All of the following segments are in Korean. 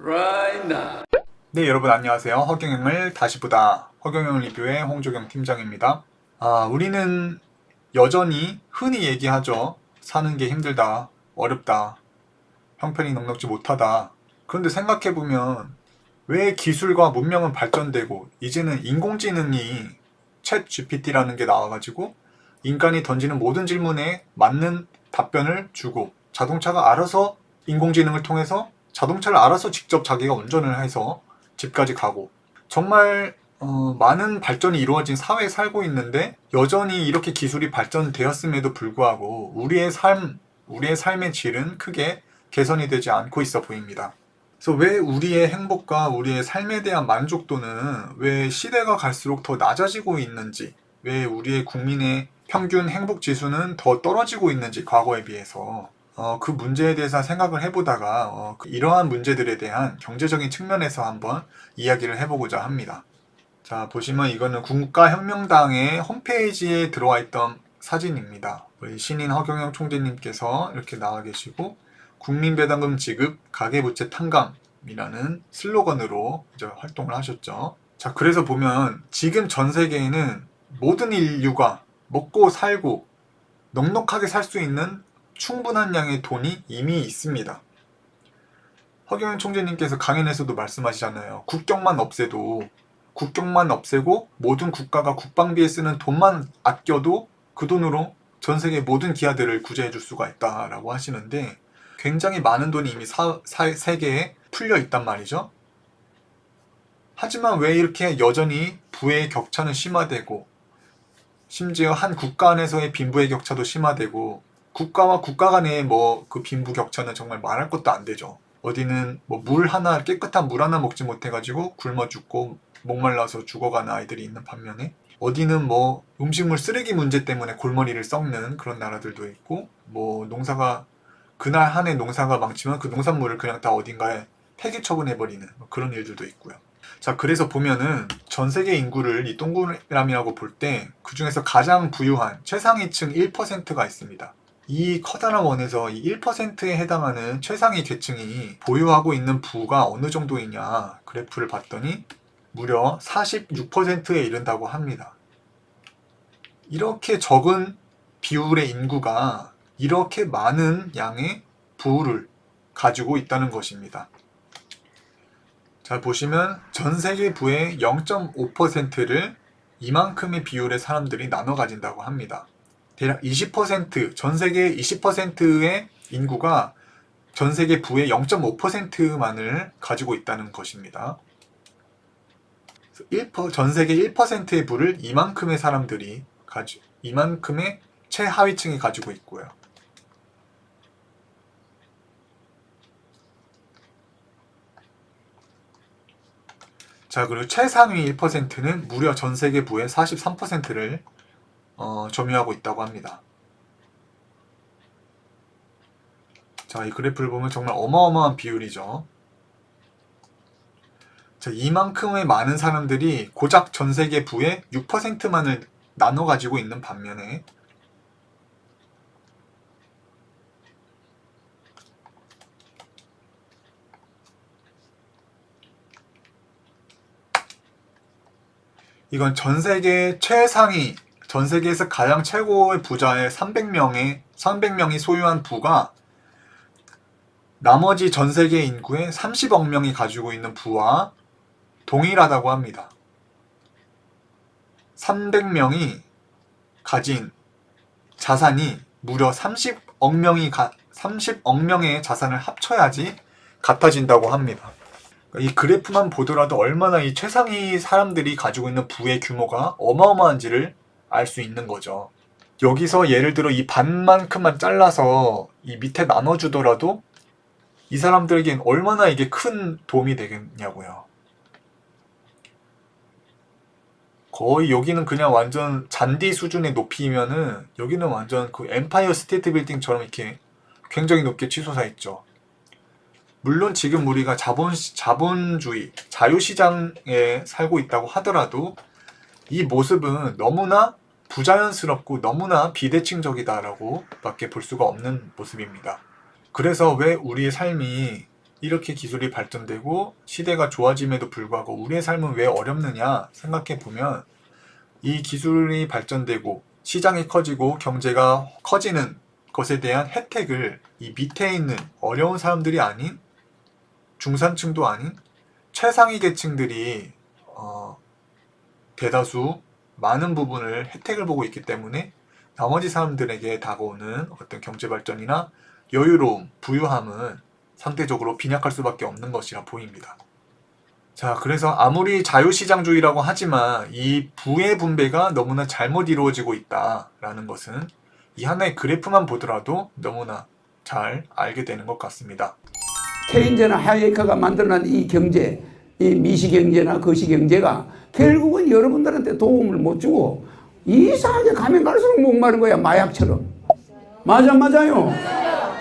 right now. 네, 여러분 안녕하세요. 허경영을 다시 보다 허경영 리뷰의 홍조경 팀장입니다. 우리는 여전히 흔히 얘기하죠. 사는 게 힘들다, 어렵다, 형편이 넉넉지 못하다. 그런데 생각해보면 왜 기술과 문명은 발전되고 이제는 인공지능이 챗 GPT라는 게 나와가지고 인간이 던지는 모든 질문에 맞는 답변을 주고 자동차가 알아서 인공지능을 통해서 자동차를 알아서 직접 자기가 운전을 해서 집까지 가고 정말 많은 발전이 이루어진 사회에 살고 있는데 여전히 이렇게 기술이 발전되었음에도 불구하고 우리의 삶의 질은 크게 개선이 되지 않고 있어 보입니다. 그래서 왜 우리의 행복과 우리의 삶에 대한 만족도는 왜 시대가 갈수록 더 낮아지고 있는지, 왜 우리의 국민의 평균 행복 지수는 더 떨어지고 있는지 과거에 비해서 그 문제에 대해서 생각을 해보다가 이러한 문제들에 대한 경제적인 측면에서 한번 이야기를 해보고자 합니다. 자, 보시면 이거는 국가혁명당의 홈페이지에 들어와 있던 사진입니다. 우리 신인 허경영 총재님께서 이렇게 나와 계시고 국민배당금 지급, 가계부채 탕감이라는 슬로건으로 이제 활동을 하셨죠. 자, 그래서 보면 지금 전 세계에는 모든 인류가 먹고 살고 넉넉하게 살 수 있는 충분한 양의 돈이 이미 있습니다. 허경영 총재님께서 강연에서도 말씀하시잖아요. 국경만 없애고 모든 국가가 국방비에 쓰는 돈만 아껴도 그 돈으로 전 세계 모든 기아들을 구제해 줄 수가 있다라고 하시는데 굉장히 많은 돈이 이미 세계에 풀려 있단 말이죠. 하지만 왜 이렇게 여전히 부의 격차는 심화되고 심지어 한 국가 안에서의 빈부의 격차도 심화되고 국가와 국가 간의 그 빈부 격차는 정말 말할 것도 안 되죠. 어디는 깨끗한 물 하나 먹지 못해가지고 굶어 죽고 목말라서 죽어가는 아이들이 있는 반면에 어디는 음식물 쓰레기 문제 때문에 골머리를 썩는 그런 나라들도 있고 그날 한 해 농사가 망치면 그 농산물을 그냥 다 어딘가에 폐기 처분해버리는 그런 일들도 있고요. 자, 그래서 보면은 전 세계 인구를 이 동그라미라고 볼 때 그 중에서 가장 부유한 최상위층 1%가 있습니다. 이 커다란 원에서 이 1%에 해당하는 최상위 계층이 보유하고 있는 부가 어느 정도이냐 그래프를 봤더니 무려 46%에 이른다고 합니다. 이렇게 적은 비율의 인구가 이렇게 많은 양의 부를 가지고 있다는 것입니다. 자, 보시면 전 세계 부의 0.5%를 이만큼의 비율의 사람들이 나눠 가진다고 합니다. 대략 20%, 전 세계 20%의 인구가 전 세계 부의 0.5%만을 가지고 있다는 것입니다. 전 세계 1%의 부를 이만큼의 사람들이 이만큼의 최하위층이 가지고 있고요. 자, 그리고 최상위 1%는 무려 전 세계 부의 43%를 점유하고 있다고 합니다. 자, 이 그래프를 보면 정말 어마어마한 비율이죠. 자, 이만큼의 많은 사람들이 고작 전 세계 부의 6%만을 나눠 가지고 있는 반면에 이건 전 세계에서 가장 최고의 부자의 300명이 소유한 부가 나머지 전 세계 인구의 30억 명이 가지고 있는 부와 동일하다고 합니다. 300명이 가진 자산이 무려 30억 명의 자산을 합쳐야지 같아진다고 합니다. 이 그래프만 보더라도 얼마나 이 최상위 사람들이 가지고 있는 부의 규모가 어마어마한지를 알 수 있는 거죠. 여기서 예를 들어 이 반만큼만 잘라서 이 밑에 나눠주더라도 이 사람들에겐 얼마나 이게 큰 도움이 되겠냐고요. 거의 여기는 그냥 완전 잔디 수준의 높이면은 여기는 완전 그 엠파이어 스테이트 빌딩처럼 이렇게 굉장히 높게 치솟아 있죠. 물론 지금 우리가 자본주의, 자유시장에 살고 있다고 하더라도 이 모습은 너무나 부자연스럽고 너무나 비대칭적이다라고 밖에 볼 수가 없는 모습입니다. 그래서 왜 우리의 삶이 이렇게 기술이 발전되고 시대가 좋아짐에도 불구하고 우리의 삶은 왜 어렵느냐 생각해 보면 이 기술이 발전되고 시장이 커지고 경제가 커지는 것에 대한 혜택을 이 밑에 있는 어려운 사람들이 아닌 중산층도 아닌 최상위 계층들이 대다수 많은 부분을 혜택을 보고 있기 때문에 나머지 사람들에게 다가오는 어떤 경제 발전이나 여유로움, 부유함은 상대적으로 빈약할 수밖에 없는 것이라 보입니다. 자, 그래서 아무리 자유시장주의라고 하지만 이 부의 분배가 너무나 잘못 이루어지고 있다라는 것은 이 하나의 그래프만 보더라도 너무나 잘 알게 되는 것 같습니다. 케인즈나 하이에커가 만들어낸 이 경제, 이 미시경제나 거시경제가 결국은 여러분들한테 도움을 못 주고 이상하게 가면 갈수록 목마른 거야, 마약처럼. 맞아요.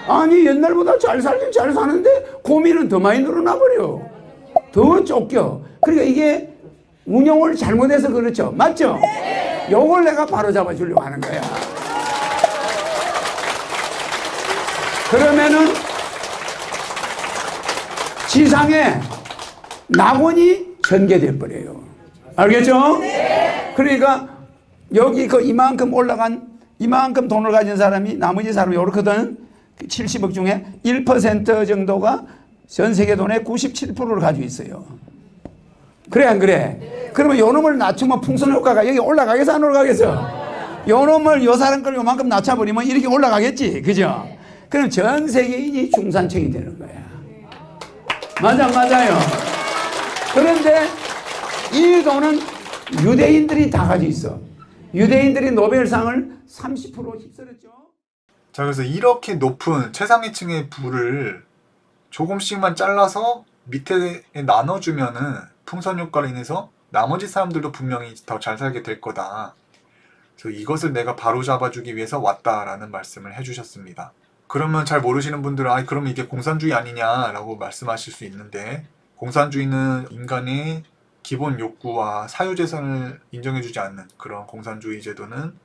아니 옛날보다 잘 살긴 잘 사는데 고민은 더 많이 늘어나 버려. 더 쫓겨. 그러니까 이게 운영을 잘못해서 그렇죠. 맞죠? 요걸 내가 바로 잡아주려고 하는 거야. 그러면은 지상에 낙원이 전개돼 버려요. 알겠죠? 그러니까 여기 그 이만큼 올라간 이만큼 돈을 가진 사람이 나머지 사람이 이렇거든. 70억 중에 1% 정도가 전 세계 돈의 97%를 가지고 있어요. 그래 안 그래? 그러면 요 놈을 낮추면 풍선 효과가 여기 올라가겠어 안 올라가겠어? 요 놈을 요 사람 걸 요만큼 낮춰버리면 이렇게 올라가겠지. 그죠? 그럼 전 세계인이 중산층이 되는 거야. 맞아요. 그런데 이 돈은 유대인들이 다 가지고 있어. 유대인들이 노벨상을 30% 휩쓸었죠. 자, 그래서 이렇게 높은 최상위층의 부를 조금씩만 잘라서 밑에 나눠주면은 풍선 효과로 인해서 나머지 사람들도 분명히 더 잘 살게 될 거다. 그래서 이것을 내가 바로잡아주기 위해서 왔다라는 말씀을 해주셨습니다. 그러면 잘 모르시는 분들은 그러면 이게 공산주의 아니냐라고 말씀하실 수 있는데, 공산주의는 인간의 기본 욕구와 사유재산을 인정해주지 않는 그런 공산주의 제도는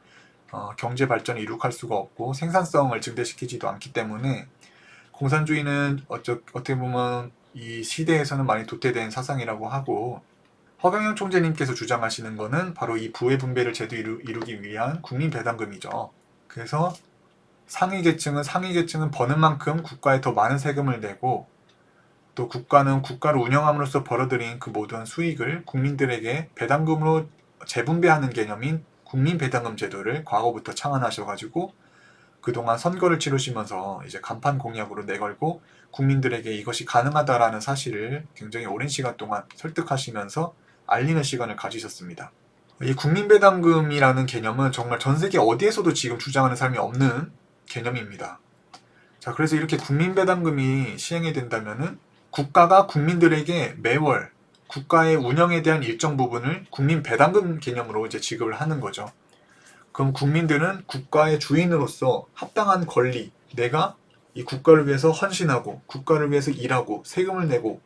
경제 발전을 이룩할 수가 없고 생산성을 증대시키지도 않기 때문에 공산주의는 어떻게 보면 이 시대에서는 많이 도태된 사상이라고 하고, 허경영 총재님께서 주장하시는 거는 바로 이 부의 분배를 제대로 이루기 위한 국민배당금이죠. 그래서 상위 계층은 버는 만큼 국가에 더 많은 세금을 내고, 또 국가는 국가를 운영함으로써 벌어들인 그 모든 수익을 국민들에게 배당금으로 재분배하는 개념인 국민배당금 제도를 과거부터 창안하셔가지고 그동안 선거를 치르시면서 이제 간판 공약으로 내걸고 국민들에게 이것이 가능하다라는 사실을 굉장히 오랜 시간 동안 설득하시면서 알리는 시간을 가지셨습니다. 이 국민배당금이라는 개념은 정말 전 세계 어디에서도 지금 주장하는 사람이 없는 개념입니다. 자, 그래서 이렇게 국민배당금이 시행이 된다면은 국가가 국민들에게 매월 국가의 운영에 대한 일정 부분을 국민배당금 개념으로 이제 지급을 하는 거죠. 그럼 국민들은 국가의 주인으로서 합당한 권리, 내가 이 국가를 위해서 헌신하고 국가를 위해서 일하고 세금을 내고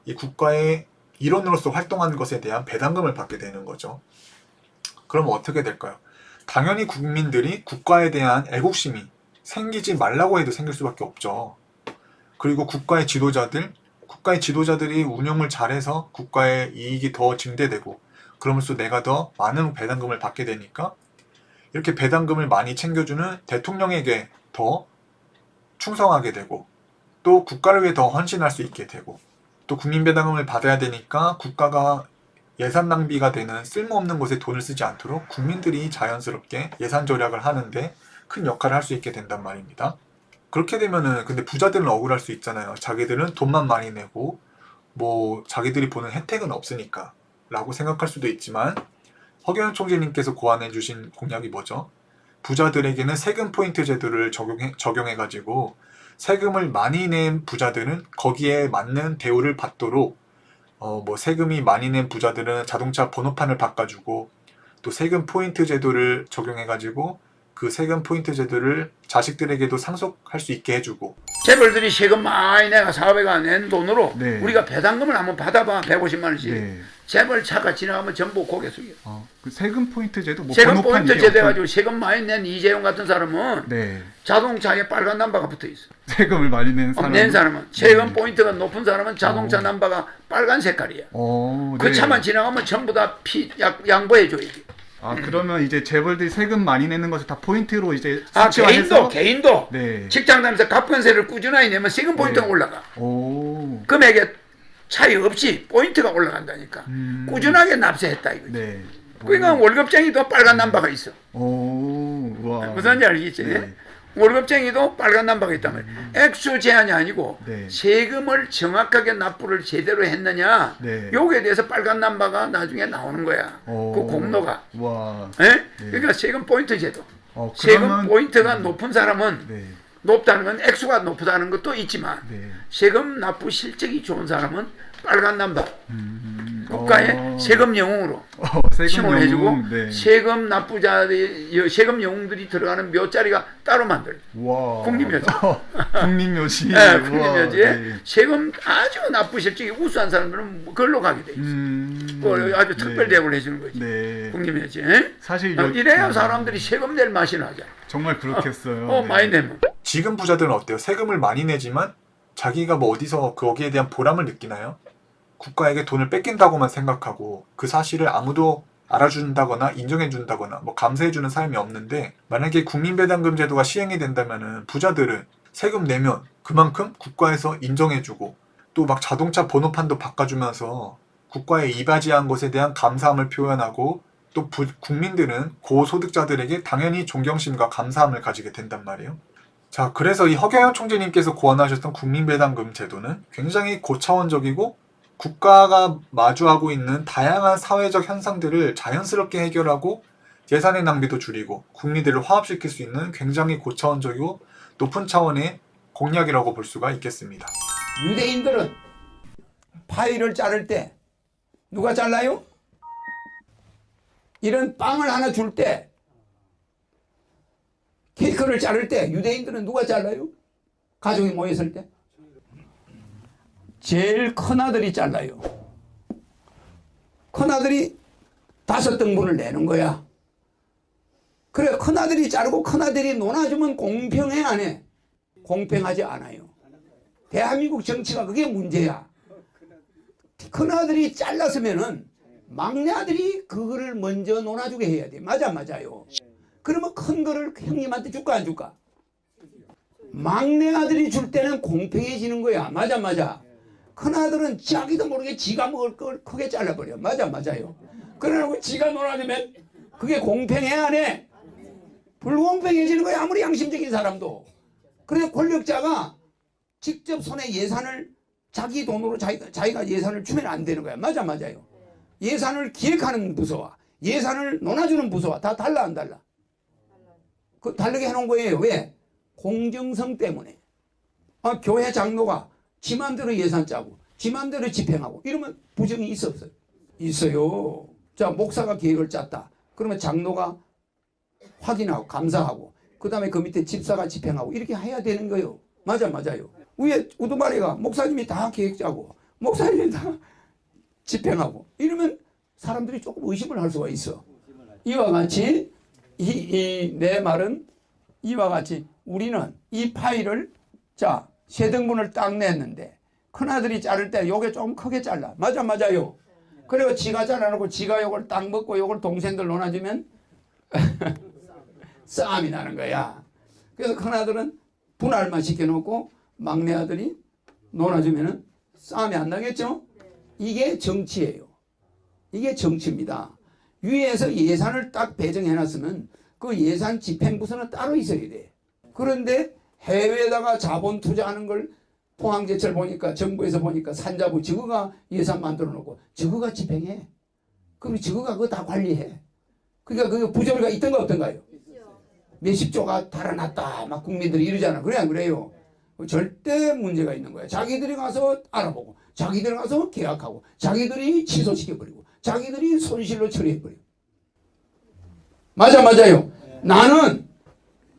이 국가의 일원으로서 활동하는 것에 대한 배당금을 받게 되는 거죠. 그럼 어떻게 될까요? 당연히 국민들이 국가에 대한 애국심이 생기지 말라고 해도 생길 수밖에 없죠. 그리고 국가의 지도자들이 운영을 잘해서 국가의 이익이 더 증대되고 그러면서 내가 더 많은 배당금을 받게 되니까 이렇게 배당금을 많이 챙겨주는 대통령에게 더 충성하게 되고 또 국가를 위해 더 헌신할 수 있게 되고 또 국민배당금을 받아야 되니까 국가가 예산 낭비가 되는 쓸모없는 곳에 돈을 쓰지 않도록 국민들이 자연스럽게 예산 절약을 하는데 큰 역할을 할 수 있게 된단 말입니다. 그렇게 되면은 근데 부자들은 억울할 수 있잖아요. 자기들은 돈만 많이 내고 뭐 자기들이 보는 혜택은 없으니까 라고 생각할 수도 있지만 허경영 총재님께서 고안해 주신 공약이 뭐죠? 부자들에게는 세금 포인트 제도를 적용해가지고 세금을 많이 낸 부자들은 거기에 맞는 대우를 받도록 뭐 세금이 많이 낸 부자들은 자동차 번호판을 바꿔주고 또 세금 포인트 제도를 적용해가지고 그 세금 포인트 제도를 자식들에게도 상속할 수 있게 해주고 재벌들이 세금 많이 내가 사업에가 낸 돈으로 네. 우리가 배당금을 한번 받아봐. 150만 원씩. 네. 재벌 차가 지나가면 전부 고개 숙여. 그 세금 포인트 제도 뭐 세금 번호판 포인트 이게 제도 해가지고 세금 많이 낸 이재용 같은 사람은 네. 자동차에 빨간 남바가 붙어 있어. 세금을 많이 낸 사람. 낸 사람은 세금 네. 포인트가 높은 사람은 자동차 남바가 빨간 색깔이야. 그 네. 차만 지나가면 전부 다 양보해 줘야지. 그러면 이제 재벌들이 세금 많이 내는 것을 다 포인트로 이제 개인도 네. 직장 다니면서 갑건세를 꾸준히 내면 세금 포인트가 네. 올라가. 오. 금액에 차이 없이 포인트가 올라간다니까. 꾸준하게 납세했다 이거지. 네. 그러니까 월급쟁이도 빨간 남바가 있어. 오. 와. 무슨 말인지 알겠지? 네. 월급쟁이도 빨간 남바가 있다면 액수 제한이 아니고 네. 세금을 정확하게 납부를 제대로 했느냐 네. 요거에 대해서 빨간 남바가 나중에 나오는 거야. 그 공로가. 와. 예? 네. 그러니까 세금 포인트 제도. 그러면, 세금 포인트가 높은 사람은 네. 높다는 건 액수가 높다는 것도 있지만 네. 세금 납부 실적이 좋은 사람은 빨간 남바 국가의 세금 영웅으로 세금 칭호해주고 영웅, 네. 세금 납부자들이 세금 영웅들이 들어가는 묘자리가 따로 만들어. 와. 국립묘지. 국립묘지. 네, 국립묘지에 네. 세금 아주 납부 실적이 우수한 사람들은 그걸로 가게 돼 있어. 그걸 아주 특별 대우를 해주는 거지. 네. 국립묘지. 사실 이래야 사람들이 세금 낼 맛이 나죠. 정말 그렇겠어요. 네. 많이 내면. 지금 부자들은 어때요? 세금을 많이 내지만 자기가 뭐 어디서 거기에 대한 보람을 느끼나요? 국가에게 돈을 뺏긴다고만 생각하고 그 사실을 아무도 알아준다거나 인정해준다거나 뭐 감사해주는 사람이 없는데, 만약에 국민배당금 제도가 시행이 된다면은 부자들은 세금 내면 그만큼 국가에서 인정해주고 또 막 자동차 번호판도 바꿔주면서 국가에 이바지한 것에 대한 감사함을 표현하고, 또 국민들은 고소득자들에게 당연히 존경심과 감사함을 가지게 된단 말이에요. 자, 그래서 이 허경영 총재님께서 고안하셨던 국민배당금 제도는 굉장히 고차원적이고 국가가 마주하고 있는 다양한 사회적 현상들을 자연스럽게 해결하고 예산의 낭비도 줄이고 국민들을 화합시킬 수 있는 굉장히 고차원적이고 높은 차원의 공약이라고 볼 수가 있겠습니다. 유대인들은 파이를 자를 때 누가 잘라요? 이런 빵을 하나 줄 때, 케이크를 자를 때 유대인들은 누가 잘라요? 가족이 모였을 때 제일 큰아들이 잘라요. 큰아들이 5등분을 내는 거야. 그래, 큰아들이 자르고 큰아들이 논아주면 공평해 안 해? 공평하지 않아요. 대한민국 정치가 그게 문제야. 큰아들이 잘랐으면은 막내아들이 그거를 먼저 논아주게 해야 돼. 맞아요. 그러면 큰 거를 형님한테 줄까 안 줄까? 막내아들이 줄 때는 공평해지는 거야. 맞아. 큰아들은 자기도 모르게 지가 먹을 걸 크게 잘라버려. 맞아요. 그러고 지가 놀아주면 그게 공평해 안 해? 불공평해지는 거야, 아무리 양심적인 사람도. 그래서 권력자가 직접 손에 예산을 자기 돈으로 자기가 예산을 주면 안 되는 거야. 맞아요. 예산을 기획하는 부서와 예산을 논아주는 부서와 다 달라 안 달라? 그 다르게 해놓은 거예요. 왜? 공정성 때문에. 교회 장로가 지 맘대로 예산 짜고 지 맘대로 집행하고 이러면 부정이 있어 없어요? 있어요. 자, 목사가 계획을 짰다. 그러면 장로가 확인하고 감사하고 그 다음에 그 밑에 집사가 집행하고 이렇게 해야 되는 거예요. 맞아요. 위에 우두마리가 목사님이 다 계획 짜고 목사님이 다 집행하고 이러면 사람들이 조금 의심을 할 수가 있어. 이와 같이 내 말은 이와 같이 우리는 이 파일을 자 3등분을 딱 냈는데 큰아들이 자를 때 요게 좀 크게 잘라. 맞아요. 그리고 지가 잘라놓고 지가 요걸 딱 먹고 요걸 동생들 논아주면 싸움이 나는 거야. 그래서 큰아들은 분할만 시켜놓고 막내아들이 논아주면 싸움이 안 나겠죠? 이게 정치예요. 이게 정치입니다. 위에서 예산을 딱 배정해놨으면 그 예산 집행부서는 따로 있어야 돼. 그런데 해외에다가 자본 투자하는 걸 포항제철 보니까 정부에서 보니까 산자부 저거가 예산 만들어 놓고 저거가 집행해. 그리고 저거가 그거 다 관리해. 그러니까 그 부조리가 있던가 없던가요? 몇십조가 달아났다 막 국민들이 이러잖아. 그래 안 그래요? 절대 문제가 있는 거야. 자기들이 가서 알아보고 자기들이 가서 계약하고 자기들이 취소시켜버리고 자기들이 손실로 처리해버려. 맞아요. 나는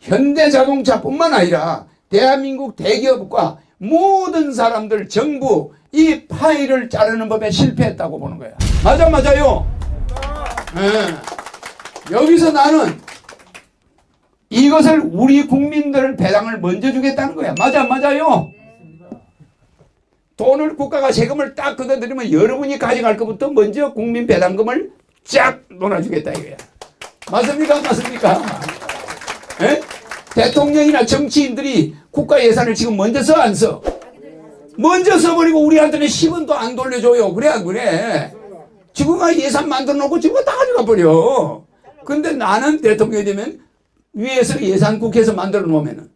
현대자동차뿐만 아니라 대한민국 대기업과 모든 사람들, 정부 이 파일을 자르는 법에 실패했다고 보는 거야. 맞아요. 네. 여기서 나는 이것을 우리 국민들 배당을 먼저 주겠다는 거야. 맞아요. 돈을 국가가 세금을 딱 걷어들이면 여러분이 가져갈 것부터 먼저 국민 배당금을 쫙 놓아주겠다 이거야. 맞습니까? 에? 대통령이나 정치인들이 국가 예산을 지금 먼저 써 안 써? 먼저 써버리고 우리한테는 10원도 안 돌려줘요. 그래 안 그래? 지금 예산 만들어 놓고 지금 다 가져가 버려. 근데 나는 대통령이 되면 위에서 예산 국회에서 만들어 놓으면은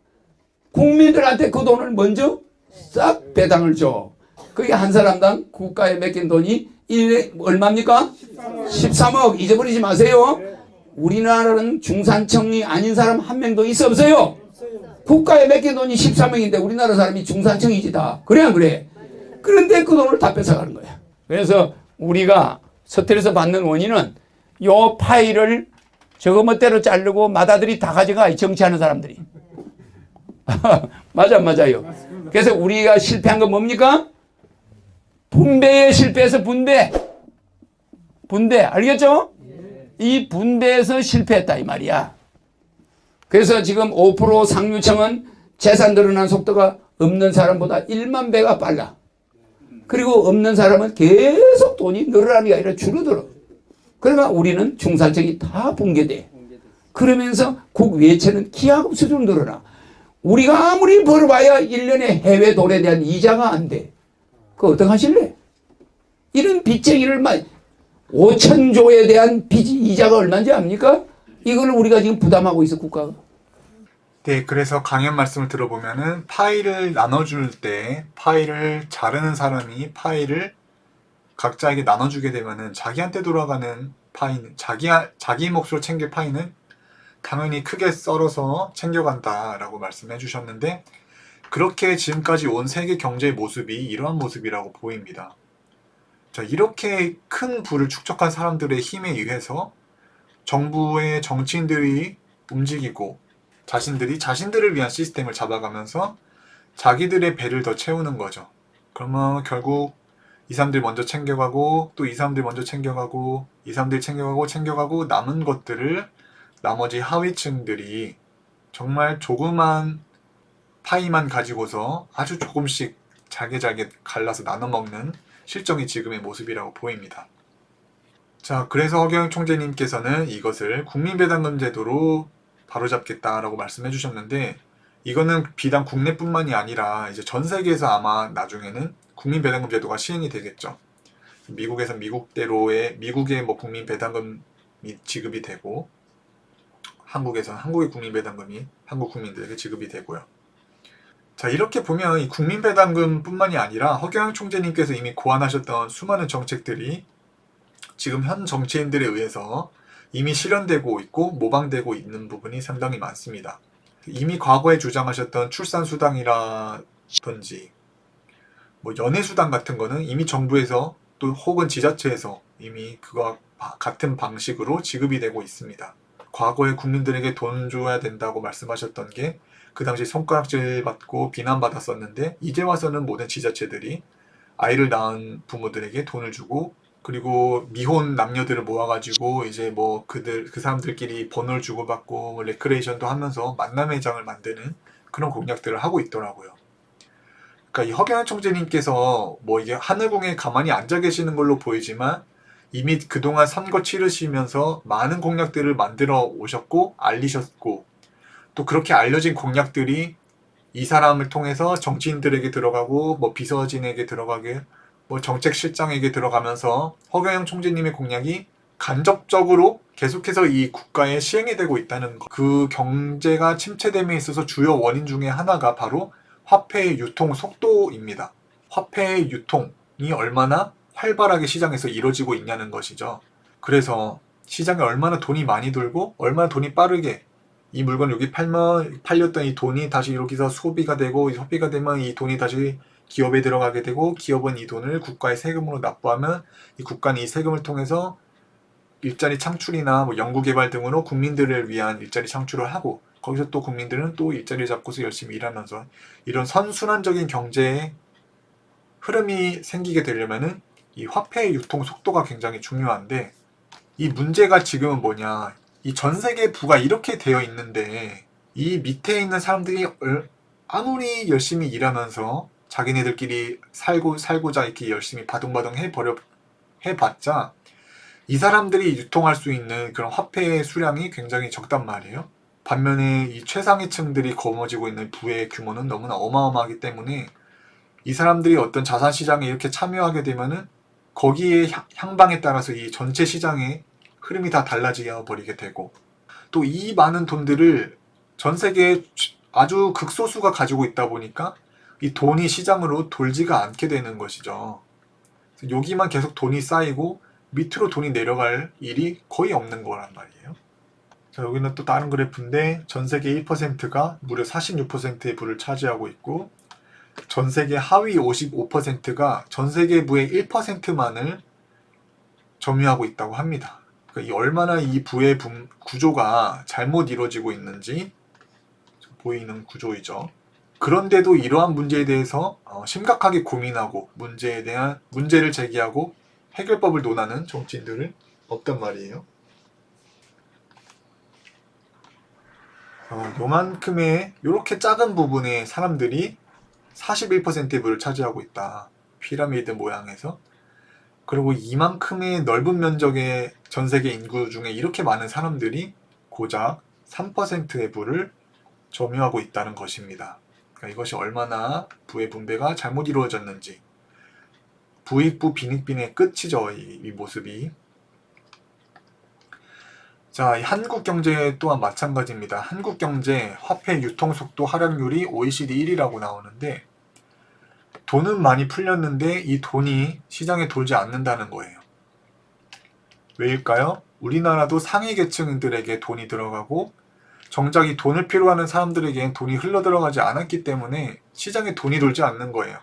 국민들한테 그 돈을 먼저 싹 배당을 줘. 그게 한 사람당 국가에 맡긴 돈이 1회 얼마입니까? 13억. 잊어버리지 마세요. 우리나라는 중산층이 아닌 사람 한 명도 있어 없어요? 국가에 맡긴 돈이 13억인데 우리나라 사람이 중산층이지 다. 그래 안 그래? 그런데 그 돈을 다 뺏어가는 거야. 그래서 우리가 스트레스 받는 원인은 요 파일을 저거 멋대로 자르고 마다들이 다 가져가. 정치하는 사람들이. 맞아요. 그래서 우리가 실패한 건 뭡니까? 분배에 실패해서 분배 알겠죠? 이 분배에서 실패했다 이 말이야. 그래서 지금 5% 상류층은 재산 늘어난 속도가 없는 사람보다 1만 배가 빨라. 그리고 없는 사람은 계속 돈이 늘어나는 게 아니라 줄어들어. 그러니까 우리는 중산층이 다 붕괴돼. 그러면서 국외채는 기하급 수준으로 늘어나. 우리가 아무리 벌어봐야 1년에 해외 돈에 대한 이자가 안 돼. 그거 어떡하실래? 이런 빚쟁이를 5천조에 대한 빚 이자가 얼마인지 압니까? 이걸 우리가 지금 부담하고 있어 국가가. 네, 그래서 강연 말씀을 들어보면은 파일을 나눠줄 때 파일을 자르는 사람이 파일을 각자에게 나눠주게 되면은 자기한테 돌아가는 파이는 자기 몫으로 챙길 파이는 당연히 크게 썰어서 챙겨간다라고 말씀해 주셨는데, 그렇게 지금까지 온 세계 경제의 모습이 이러한 모습이라고 보입니다. 자, 이렇게 큰 부를 축적한 사람들의 힘에 의해서 정부의 정치인들이 움직이고 자신들을 위한 시스템을 잡아가면서 자기들의 배를 더 채우는 거죠. 그러면 결국 이 사람들 먼저 챙겨가고 또 이 사람들 먼저 챙겨가고 이 사람들 챙겨가고 남은 것들을 나머지 하위층들이 정말 조그만 파이만 가지고서 아주 조금씩 잘게 갈라서 나눠 먹는 실정이 지금의 모습이라고 보입니다. 자, 그래서 허경영 총재님께서는 이것을 국민배당금 제도로 바로잡겠다라고 말씀해 주셨는데, 이거는 비단 국내뿐만이 아니라 이제 전 세계에서 아마 나중에는 국민배당금 제도가 시행이 되겠죠. 미국에선 미국대로의 미국의 국민배당금이 지급이 되고, 한국에서는 한국의 국민배당금이 한국 국민들에게 지급이 되고요. 자, 이렇게 보면 이 국민배당금뿐만이 아니라 허경영 총재님께서 이미 고안하셨던 수많은 정책들이 지금 현 정치인들에 의해서 이미 실현되고 있고 모방되고 있는 부분이 상당히 많습니다. 이미 과거에 주장하셨던 출산수당이라든지 연애수당 같은 거는 이미 정부에서 또 혹은 지자체에서 이미 그와 같은 방식으로 지급이 되고 있습니다. 과거에 국민들에게 돈 줘야 된다고 말씀하셨던 게 그 당시 손가락질 받고 비난받았었는데, 이제 와서는 모든 지자체들이 아이를 낳은 부모들에게 돈을 주고, 그리고 미혼 남녀들을 모아가지고 이제 그 사람들끼리 번호를 주고받고 레크레이션도 하면서 만남의 장을 만드는 그런 공약들을 하고 있더라고요. 그러니까 이 허경영 총재님께서 이게 하늘궁에 가만히 앉아 계시는 걸로 보이지만 이미 그동안 선거 치르시면서 많은 공약들을 만들어 오셨고 알리셨고, 또 그렇게 알려진 공약들이 이 사람을 통해서 정치인들에게 들어가고 비서진에게 들어가게 정책실장에게 들어가면서 허경영 총재님의 공약이 간접적으로 계속해서 이 국가에 시행이 되고 있다는 것. 그 경제가 침체됨에 있어서 주요 원인 중에 하나가 바로 화폐의 유통 속도입니다. 화폐의 유통이 얼마나 활발하게 시장에서 이루어지고 있냐는 것이죠. 그래서 시장에 얼마나 돈이 많이 돌고 얼마나 돈이 빠르게 이 물건 여기 팔렸던 이 돈이 다시 여기서 소비가 되고, 소비가 되면 이 돈이 다시 기업에 들어가게 되고, 기업은 이 돈을 국가의 세금으로 납부하면 이 국가는 이 세금을 통해서 일자리 창출이나 연구개발 등으로 국민들을 위한 일자리 창출을 하고, 거기서 또 국민들은 또 일자리 잡고서 열심히 일하면서 이런 선순환적인 경제의 흐름이 생기게 되려면은 이 화폐의 유통 속도가 굉장히 중요한데, 이 문제가 지금은 뭐냐, 이 전 세계 부가 이렇게 되어 있는데 이 밑에 있는 사람들이 아무리 열심히 일하면서 자기네들끼리 살고자 이렇게 열심히 바둥바둥 해봤자 이 사람들이 유통할 수 있는 그런 화폐의 수량이 굉장히 적단 말이에요. 반면에 이 최상위층들이 거머쥐고 있는 부의 규모는 너무나 어마어마하기 때문에 이 사람들이 어떤 자산 시장에 이렇게 참여하게 되면은 거기에 향방에 따라서 이 전체 시장의 흐름이 다 달라져 버리게 되고, 또 이 많은 돈들을 전 세계에 아주 극소수가 가지고 있다 보니까 이 돈이 시장으로 돌지가 않게 되는 것이죠. 여기만 계속 돈이 쌓이고 밑으로 돈이 내려갈 일이 거의 없는 거란 말이에요. 자, 여기는 또 다른 그래프인데 전 세계 1%가 무려 46%의 부를 차지하고 있고, 전 세계 하위 55%가 전 세계 부의 1%만을 점유하고 있다고 합니다. 그러니까 얼마나 이 부의 구조가 잘못 이루어지고 있는지 보이는 구조이죠. 그런데도 이러한 문제에 대해서 심각하게 고민하고 문제를 제기하고 해결법을 논하는 정치인들은 없단 말이에요. 요만큼의 요렇게 작은 부분의 사람들이 41%의 부를 차지하고 있다. 피라미드 모양에서. 그리고 이만큼의 넓은 면적의 전 세계 인구 중에 이렇게 많은 사람들이 고작 3%의 부를 점유하고 있다는 것입니다. 그러니까 이것이 얼마나 부의 분배가 잘못 이루어졌는지, 부익부 빈익빈의 끝이죠, 이 모습이. 자, 이 한국 경제 또한 마찬가지입니다. 한국 경제 화폐 유통 속도 하락률이 OECD 1위라고 나오는데, 돈은 많이 풀렸는데 이 돈이 시장에 돌지 않는다는 거예요. 왜일까요? 우리나라도 상위 계층들에게 돈이 들어가고 정작 이 돈을 필요로 하는 사람들에겐 돈이 흘러 들어가지 않았기 때문에 시장에 돈이 돌지 않는 거예요.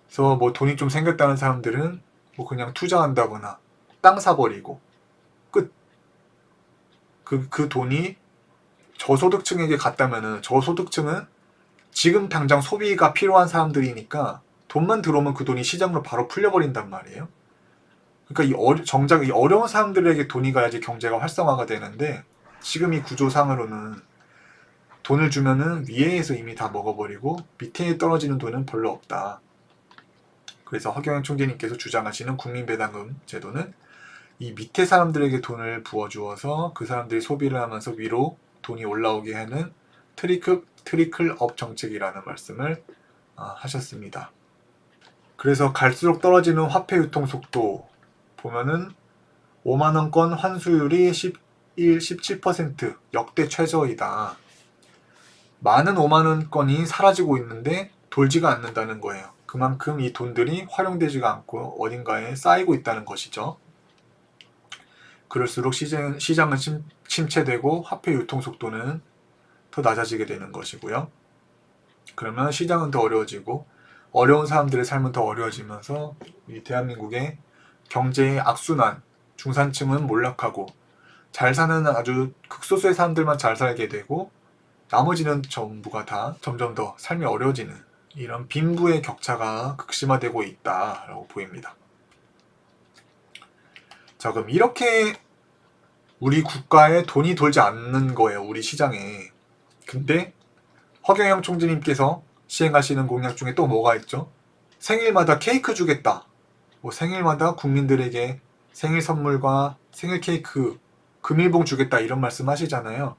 그래서 뭐 돈이 좀 생겼다는 사람들은 뭐 그냥 투자한다거나 땅 사버리고 끝. 그 돈이 저소득층에게 갔다면은 저소득층은 지금 당장 소비가 필요한 사람들이니까 돈만 들어오면 그 돈이 시장으로 바로 풀려버린단 말이에요. 그러니까 정작 이 어려운 사람들에게 돈이 가야지 경제가 활성화가 되는데, 지금 이 구조상으로는 돈을 주면은 위에에서 이미 다 먹어버리고 밑에 떨어지는 돈은 별로 없다. 그래서 허경영 총재님께서 주장하시는 국민배당금 제도는 이 밑에 사람들에게 돈을 부어주어서 그 사람들이 소비를 하면서 위로 돈이 올라오게 하는 트리클업 정책이라는 말씀을 하셨습니다. 그래서 갈수록 떨어지는 화폐 유통 속도 보면은 5만원권 환수율이 17% 역대 최저이다. 많은 5만원권이 사라지고 있는데 돌지가 않는다는 거예요. 그만큼 이 돈들이 활용되지가 않고 어딘가에 쌓이고 있다는 것이죠. 그럴수록 시장은 침체되고 화폐 유통 속도는 더 낮아지게 되는 것이고요. 그러면 시장은 더 어려워지고 어려운 사람들의 삶은 더 어려워지면서 이 대한민국의 경제의 악순환, 중산층은 몰락하고 잘 사는 아주 극소수의 사람들만 잘 살게 되고 나머지는 전부가 다 점점 더 삶이 어려워지는 이런 빈부의 격차가 극심화되고 있다라고 보입니다. 자, 그럼 이렇게 우리 국가에 돈이 돌지 않는 거예요, 우리 시장에. 근데 허경영 총재님께서 시행하시는 공약 중에 또 뭐가 있죠? 생일마다 케이크 주겠다. 뭐 생일마다 국민들에게 생일 선물과 생일 케이크, 금일봉 주겠다 이런 말씀 하시잖아요.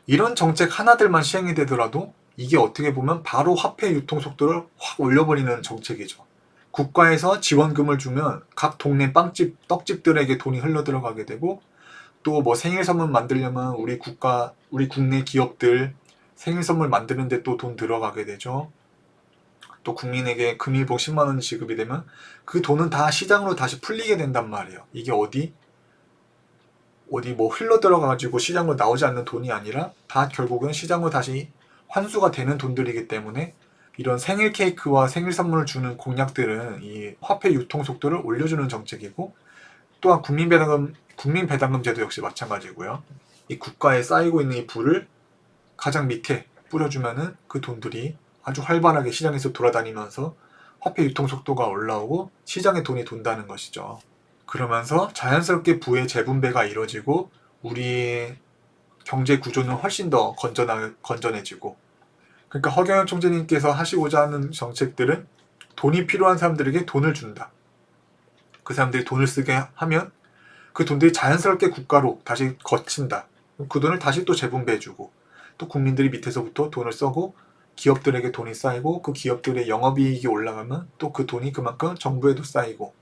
이런 정책 하나들만 시행이 되더라도 이게 어떻게 보면 바로 화폐 유통 속도를 확 올려버리는 정책이죠. 국가에서 지원금을 주면 각 동네 빵집, 떡집들에게 돈이 흘러 들어가게 되고, 또 뭐 생일 선물 만들려면 우리 국내 기업들 생일 선물 만드는데 또 돈 들어가게 되죠. 또 국민에게 금일봉 10만원 지급이 되면 그 돈은 다 시장으로 다시 풀리게 된단 말이에요. 이게 어디 뭐 흘러 들어가가지고 시장으로 나오지 않는 돈이 아니라 다 결국은 시장으로 다시 환수가 되는 돈들이기 때문에 이런 생일 케이크와 생일 선물을 주는 공약들은 이 화폐 유통 속도를 올려주는 정책이고, 또한 국민 배당금 제도 역시 마찬가지고요. 이 국가에 쌓이고 있는 이 부를 가장 밑에 뿌려주면은 그 돈들이 아주 활발하게 시장에서 돌아다니면서 화폐 유통 속도가 올라오고 시장에 돈이 돈다는 것이죠. 그러면서 자연스럽게 부의 재분배가 이루어지고 우리의 경제 구조는 훨씬 더 건전해지고, 그러니까 허경영 총재님께서 하시고자 하는 정책들은 돈이 필요한 사람들에게 돈을 준다. 그 사람들이 돈을 쓰게 하면 그 돈들이 자연스럽게 국가로 다시 거친다. 그 돈을 다시 또 재분배해주고, 또 국민들이 밑에서부터 돈을 써고 기업들에게 돈이 쌓이고, 그 기업들의 영업이익이 올라가면 또 그 돈이 그만큼 정부에도 쌓이고,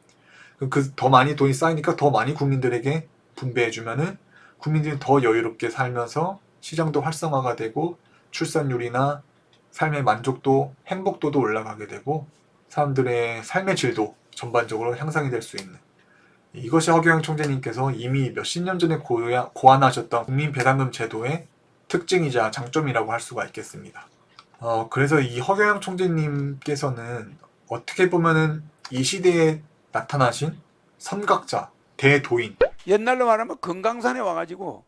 그 더 많이 돈이 쌓이니까 더 많이 국민들에게 분배해주면은 국민들이 더 여유롭게 살면서 시장도 활성화가 되고 출산율이나 삶의 만족도, 행복도도 올라가게 되고 사람들의 삶의 질도 전반적으로 향상이 될 수 있는, 이것이 허경영 총재님께서 이미 몇십 년 전에 고안하셨던 국민배당금 제도의 특징이자 장점이라고 할 수가 있겠습니다. 그래서 이 허경영 총재님께서는 어떻게 보면은 이 시대에 나타나신 선각자, 대도인. 옛날로 말하면 금강산에 와가지고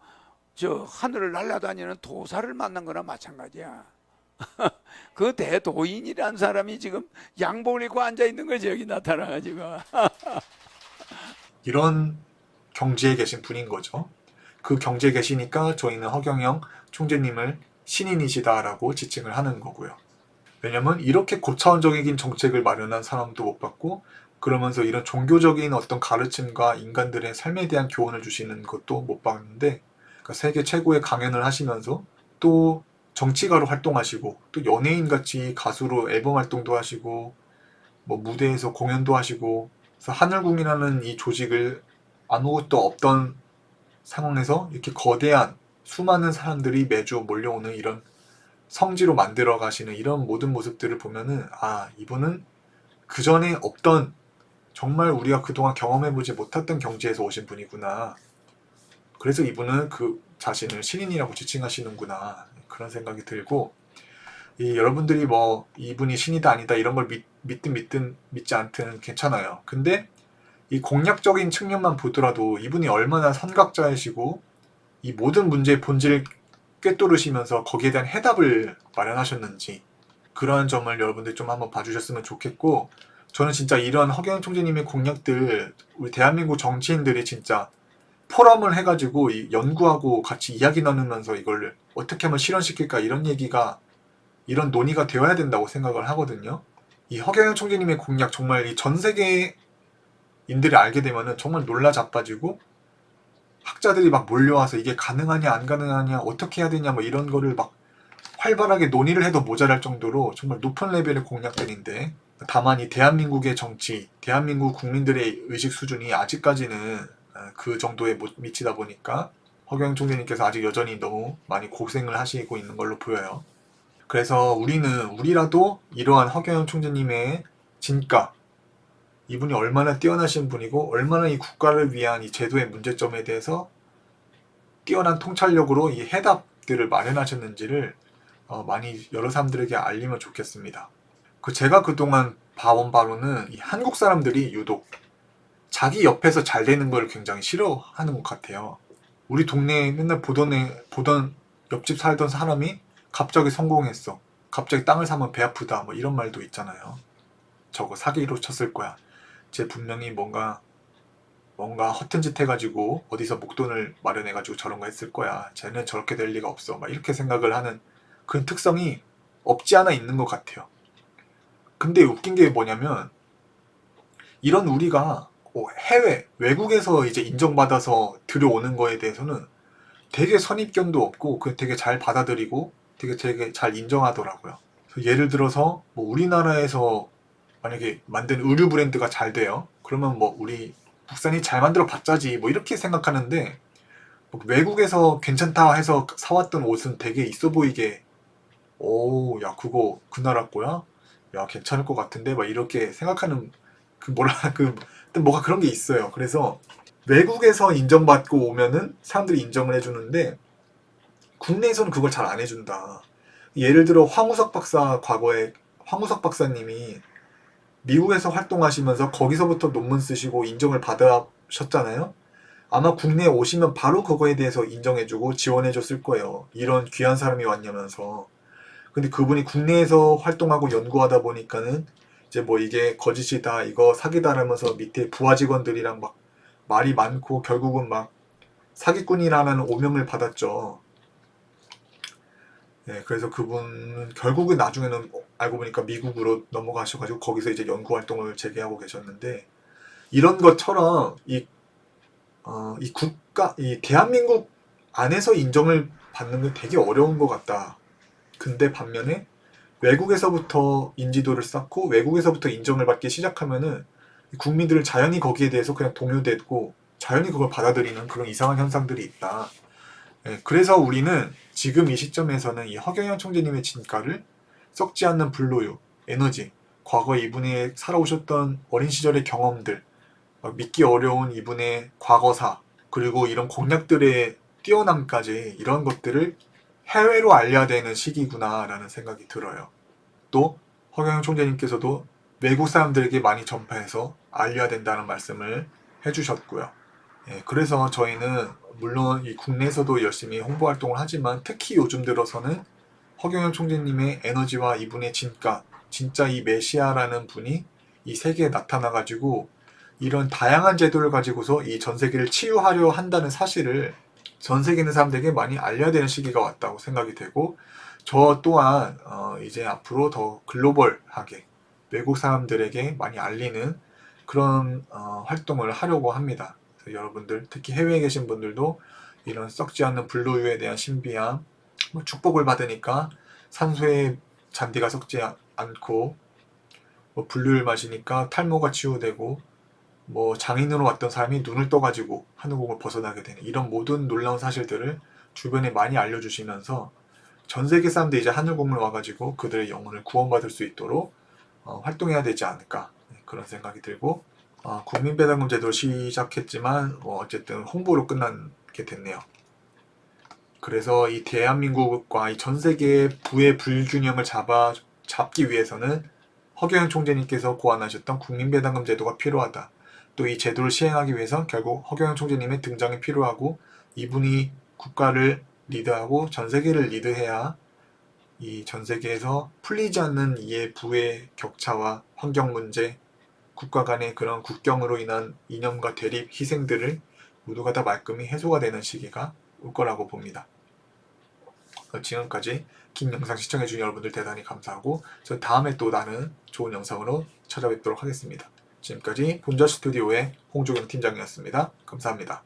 저 하늘을 날아다니는 도사를 만난 거나 마찬가지야. 그 대도인이란 사람이 지금 양복을 입고 앉아 있는 거지, 여기 나타나가지고. 이런 경지에 계신 분인 거죠. 그 경지에 계시니까 저희는 허경영 총재님을 신인이시다라고 지칭을 하는 거고요. 왜냐면 이렇게 고차원적인 정책을 마련한 사람도 못 봤고, 그러면서 이런 종교적인 어떤 가르침과 인간들의 삶에 대한 교훈을 주시는 것도 못 봤는데, 그러니까 세계 최고의 강연을 하시면서 또 정치가로 활동하시고 또 연예인같이 가수로 앨범 활동도 하시고 뭐 무대에서 공연도 하시고, 그래서 하늘궁이라는 이 조직을 아무것도 없던 상황에서 이렇게 거대한 수많은 사람들이 매주 몰려오는 이런 성지로 만들어 가시는 이런 모든 모습들을 보면은, 아, 이분은 그 전에 없던, 정말 우리가 그동안 경험해보지 못했던 경지에서 오신 분이구나. 그래서 이분은 그 자신을 신인이라고 지칭하시는구나. 그런 생각이 들고, 여러분들이 뭐 이분이 신이다 아니다 이런 걸 믿든 믿지 않든 괜찮아요. 근데 이 공약적인 측면만 보더라도 이분이 얼마나 선각자이시고 이 모든 문제의 본질을 꿰뚫으시면서 거기에 대한 해답을 마련하셨는지, 그러한 점을 여러분들 좀 한번 봐주셨으면 좋겠고, 저는 진짜 이런 허경영 총재님의 공약들 우리 대한민국 정치인들이 진짜 포럼을 해가지고 연구하고 같이 이야기 나누면서 이걸 어떻게 하면 실현시킬까, 이런 논의가 되어야 된다고 생각을 하거든요. 이 허경영 총재님의 공약 정말 이 전 세계인들이 알게 되면은 정말 놀라 자빠지고, 학자들이 막 몰려와서 이게 가능하냐 안 가능하냐 어떻게 해야 되냐 뭐 이런 거를 막 활발하게 논의를 해도 모자랄 정도로 정말 높은 레벨의 공약들인데, 다만 이 대한민국의 정치, 대한민국 국민들의 의식 수준이 아직까지는 그 정도에 못 미치다 보니까 허경영 총재님께서 아직 여전히 너무 많이 고생을 하시고 있는 걸로 보여요. 그래서 우리라도 이러한 허경영 총재님의 진가, 이분이 얼마나 뛰어나신 분이고 얼마나 이 국가를 위한 이 제도의 문제점에 대해서 뛰어난 통찰력으로 이 해답들을 마련하셨는지를 많이 여러 사람들에게 알리면 좋겠습니다. 제가 그동안 봐온 바로는 이 한국 사람들이 유독 자기 옆에서 잘 되는 걸 굉장히 싫어하는 것 같아요. 우리 동네에 맨날 보던 옆집 살던 사람이 갑자기 성공했어. 갑자기 땅을 사면 배 아프다. 뭐 이런 말도 있잖아요. 저거 사기로 쳤을 거야. 쟤 분명히 뭔가 허튼 짓 해가지고 어디서 목돈을 마련해가지고 저런 거 했을 거야. 쟤는 저렇게 될 리가 없어. 막 이렇게 생각을 하는 그런 특성이 없지 않아 있는 것 같아요. 근데 웃긴 게 뭐냐면, 이런 우리가 외국에서 이제 인정받아서 들여오는 거에 대해서는 되게 선입견도 없고 되게 잘 받아들이고 되게 잘 인정하더라고요. 예를 들어서 뭐 우리나라에서 만약에 만든 의류 브랜드가 잘 돼요. 그러면 뭐 우리 국산이 잘 만들어 봤자지 뭐 이렇게 생각하는데, 외국에서 괜찮다 해서 사왔던 옷은 되게 있어 보이게, 오, 야, 그거 그 나라 거야? 야, 괜찮을 것 같은데? 막 이렇게 생각하는, 뭐가 그런 게 있어요. 그래서 외국에서 인정받고 오면은 사람들이 인정을 해주는데, 국내에서는 그걸 잘 안 해준다. 예를 들어 과거에 황우석 박사님이 미국에서 활동하시면서 거기서부터 논문 쓰시고 인정을 받으셨잖아요. 아마 국내에 오시면 바로 그거에 대해서 인정해주고 지원해줬을 거예요. 이런 귀한 사람이 왔냐면서. 근데 그분이 국내에서 활동하고 연구하다 보니까는 이제 뭐 이게 거짓이다, 이거 사기다라면서 밑에 부하 직원들이랑 막 말이 많고 결국은 막 사기꾼이라는 오명을 받았죠. 네, 그래서 그분은 결국은 나중에는 알고 보니까 미국으로 넘어가셔가지고 거기서 이제 연구 활동을 재개하고 계셨는데, 이런 것처럼 이 국가, 이 대한민국 안에서 인정을 받는 게 되게 어려운 것 같다. 근데 반면에 외국에서부터 인지도를 쌓고 외국에서부터 인정을 받기 시작하면은 국민들은 자연히 거기에 대해서 그냥 동요되고 자연히 그걸 받아들이는 그런 이상한 현상들이 있다. 예, 그래서 우리는 지금 이 시점에서는 이 허경영 총재님의 진가를 썩지 않는 불로유, 에너지, 과거 이분이 살아오셨던 어린 시절의 경험들, 믿기 어려운 이분의 과거사, 그리고 이런 공약들의 뛰어남까지, 이런 것들을 해외로 알려야 되는 시기구나라는 생각이 들어요. 또 허경영 총재님께서도 외국 사람들에게 많이 전파해서 알려야 된다는 말씀을 해주셨고요. 예, 그래서 저희는 물론 이 국내에서도 열심히 홍보 활동을 하지만 특히 요즘 들어서는 허경영 총재님의 에너지와 이분의 진가, 진짜 이 메시아라는 분이 이 세계에 나타나가지고 이런 다양한 제도를 가지고서 이 전 세계를 치유하려 한다는 사실을 전 세계 있는 사람들에게 많이 알려야 되는 시기가 왔다고 생각이 되고, 저 또한 이제 앞으로 더 글로벌하게 외국 사람들에게 많이 알리는 그런 활동을 하려고 합니다. 그래서 여러분들, 특히 해외에 계신 분들도 이런 썩지 않는 불로유에 대한 신비함, 뭐 축복을 받으니까 산소의 잔디가 썩지 않고, 뭐 분류를 마시니까 탈모가 치유되고, 뭐 장인으로 왔던 사람이 눈을 떠가지고 하늘공을 벗어나게 되는 이런 모든 놀라운 사실들을 주변에 많이 알려주시면서 전 세계 사람들이 이제 하늘공을 와가지고 그들의 영혼을 구원받을 수 있도록 활동해야 되지 않을까, 그런 생각이 들고, 국민배당금 제도를 시작했지만 어쨌든 홍보로 끝나게 됐네요. 그래서 이 대한민국과 이 전 세계의 부의 불균형을 잡기 위해서는 허경영 총재님께서 고안하셨던 국민배당금 제도가 필요하다. 또 이 제도를 시행하기 위해서 결국 허경영 총재님의 등장이 필요하고, 이분이 국가를 리드하고 전 세계를 리드해야 이 전 세계에서 풀리지 않는 이의 부의 격차와 환경 문제, 국가 간의 그런 국경으로 인한 이념과 대립, 희생들을 모두가 다 말끔히 해소가 되는 시기가 올 거라고 봅니다. 지금까지 긴 영상 시청해주신 여러분들 대단히 감사하고, 저 다음에 또 다른 좋은 영상으로 찾아뵙도록 하겠습니다. 지금까지 본자 스튜디오의 홍조경 팀장이었습니다. 감사합니다.